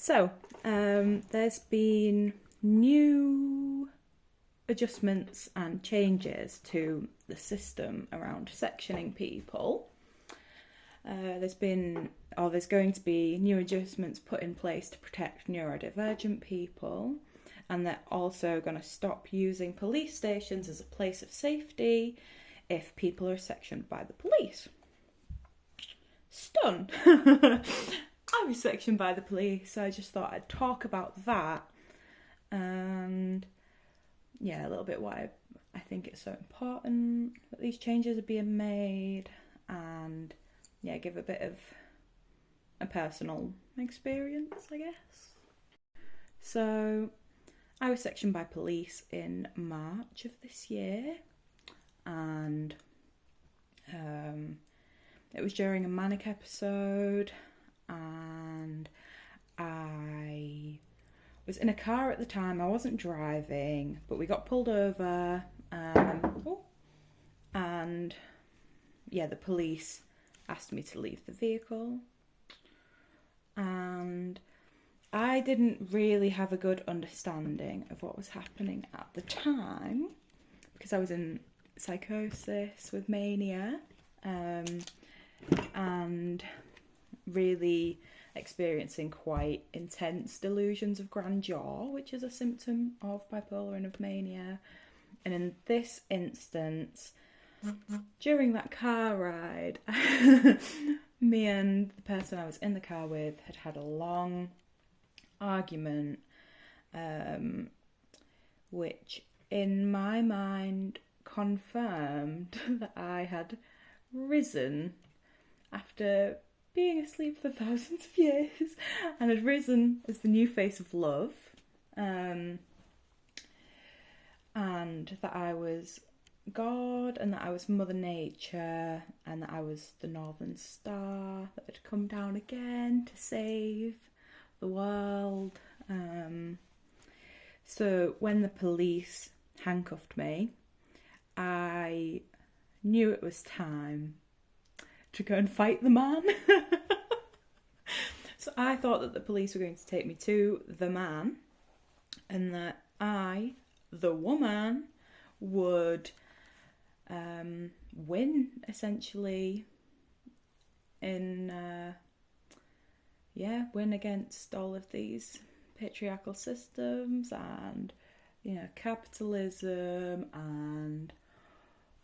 So, there's been new adjustments and changes to the system around sectioning people. There's going to be new adjustments put in place to protect neurodivergent people, and they're also going to stop using police stations as a place of safety if people are sectioned by the police. Stunned. I was sectioned by the police, so I just thought I'd talk about that and a little bit why I think it's so important that these changes are being made, and give a bit of a personal experience, I guess. So I was sectioned by police in March of this year, and it was during a manic episode, and I was in a car at the time. I wasn't driving, but we got pulled over, and the police asked me to leave the vehicle, and I didn't really have a good understanding of what was happening at the time because I was in psychosis with mania, and really experiencing quite intense delusions of grandeur, which is a symptom of bipolar and of mania. And in this instance, during that car ride, me and the person I was in the car with had a long argument, which in my mind confirmed that I had risen after being asleep for thousands of years, and had risen as the new face of love, and that I was God, and that I was Mother Nature, and that I was the Northern Star that had come down again to save the world. So when the police handcuffed me, I knew it was time to go and fight the man. So I thought that the police were going to take me to the man, and that I, the woman, would win, essentially, win against all of these patriarchal systems and capitalism and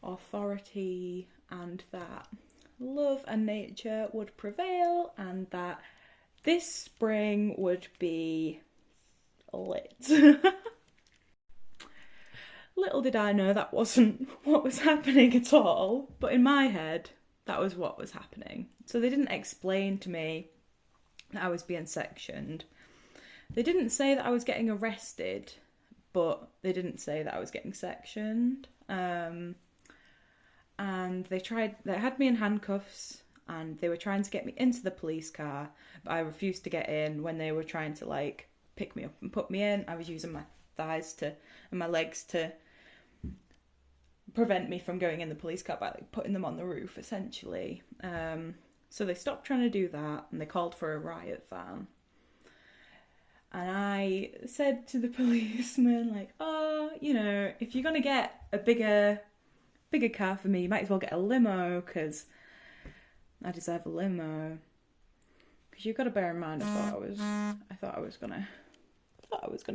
authority, and that love and nature would prevail, and that this spring would be lit. Little did I know that wasn't what was happening at all, but in my head, that was what was happening. So they didn't explain to me that I was being sectioned. They didn't say that I was getting arrested, but they didn't say that I was getting sectioned. And they had me in handcuffs, and they were trying to get me into the police car, but I refused to get in. When they were trying to pick me up and put me in, I was using my thighs and my legs to prevent me from going in the police car by putting them on the roof, essentially. So they stopped trying to do that, and they called for a riot van. And I said to the policeman, if you're gonna get a bigger car for me, you might as well get a limo, because I deserve a limo. Because you've got to bear in mind, I thought I was gonna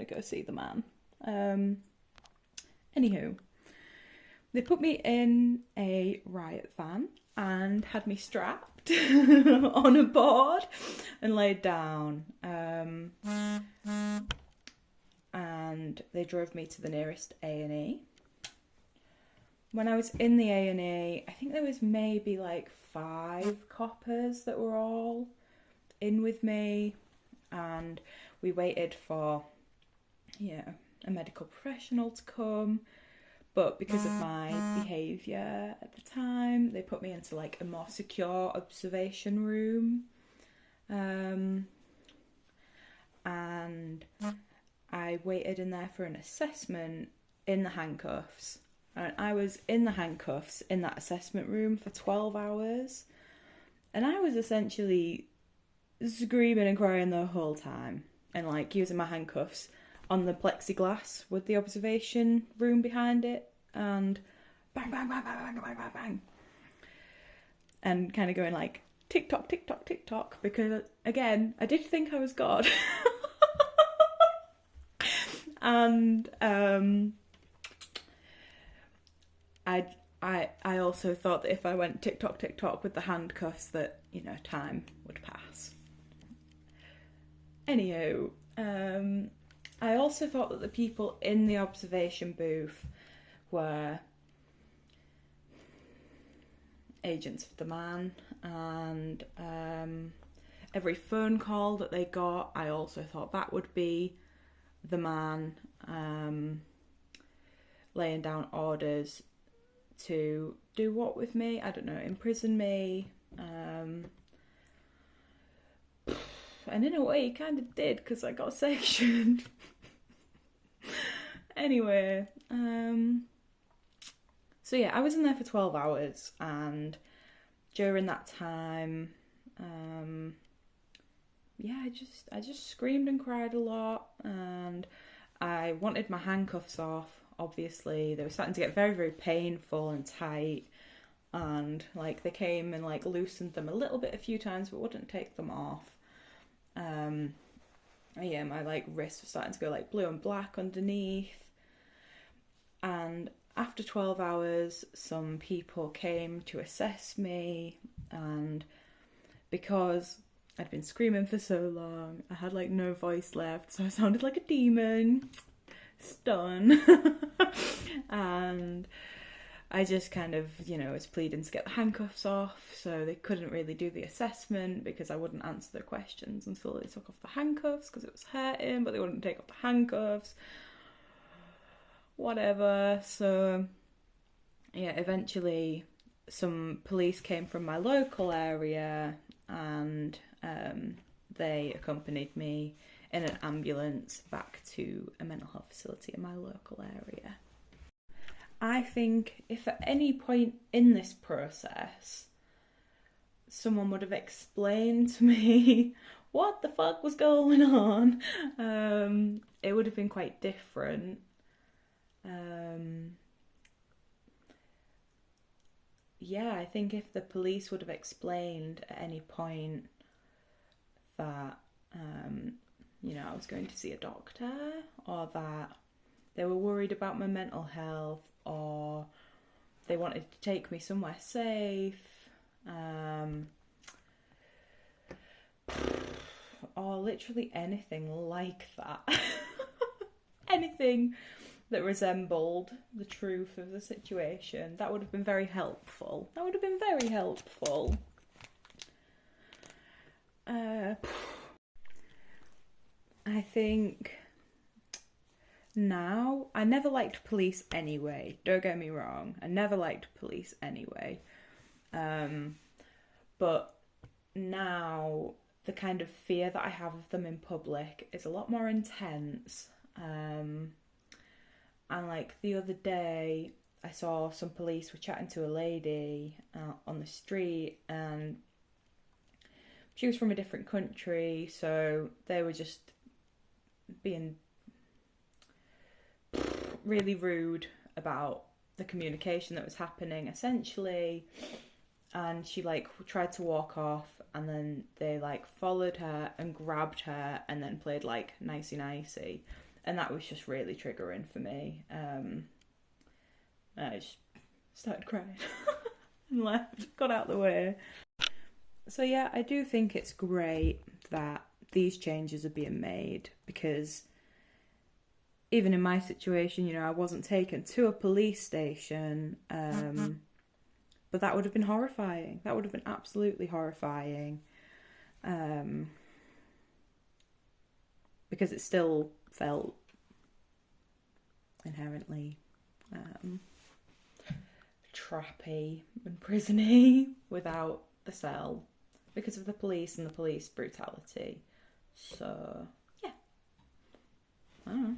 go see the man. Anywho, they put me in a riot van and had me strapped on a board and laid down. And they drove me to the nearest A&E. When I was in the A&E, I think there was maybe 5 coppers that were all in with me, and we waited for a medical professional to come, but because of my behaviour at the time, they put me into a more secure observation room, and I waited in there for an assessment in the handcuffs. And I was in the handcuffs in that assessment room for 12 hours. And I was essentially screaming and crying the whole time. and like using my handcuffs on the plexiglass with the observation room behind it, and bang, bang, bang, bang, bang, bang, bang, bang. And kind of going like, tick tock, tick tock, tick tock, because again, I did think I was God. And I also thought that if I went tick tock with the handcuffs, that, you know, time would pass. Anywho, I also thought that the people in the observation booth were agents of the man, and every phone call that they got, I also thought that would be the man laying down orders to do what with me? I don't know, imprison me. And in a way, he kind of did, because I got sectioned. Anyway, so yeah, I was in there for 12 hours, and during that time, yeah, I just screamed and cried a lot, and I wanted my handcuffs off. Obviously, they were starting to get very, very painful and tight, and like they came and like loosened them a little bit a few times, but wouldn't take them off. Yeah, my like wrists were starting to go like blue and black underneath. And after 12 hours, some people came to assess me, and because I'd been screaming for so long, I had like no voice left, so I sounded like a demon. Stun. And I just kind of, you know, was pleading to get the handcuffs off, so they couldn't really do the assessment because I wouldn't answer their questions until they took off the handcuffs because it was hurting, but they wouldn't take off the handcuffs. Whatever. So yeah, eventually some police came from my local area, and they accompanied me in an ambulance back to a mental health facility in my local area. I think if at any point in this process someone would have explained to me what the fuck was going on, it would have been quite different. Yeah, I think if the police would have explained at any point that, you know, I was going to see a doctor, or that they were worried about my mental health, or they wanted to take me somewhere safe, or literally anything like that. Anything that resembled the truth of the situation, that would have been very helpful. That would have been very helpful. I think now, I never liked police anyway, don't get me wrong, I never liked police anyway, but now the kind of fear that I have of them in public is a lot more intense. And like the other day, I saw some police were chatting to a lady on the street, and she was from a different country, so they were just being really rude about the communication that was happening, essentially. And she like tried to walk off, and then they like followed her and grabbed her and then played like nicey nicey. And that was just really triggering for me. I just started crying and left, got out of the way. So yeah, I do think it's great that these changes are being made, because even in my situation, you know, I wasn't taken to a police station, but that would have been horrifying. That would have been absolutely horrifying, because it still felt inherently trappy and prisony without the cell, because of the police and the police brutality. So yeah, I don't know.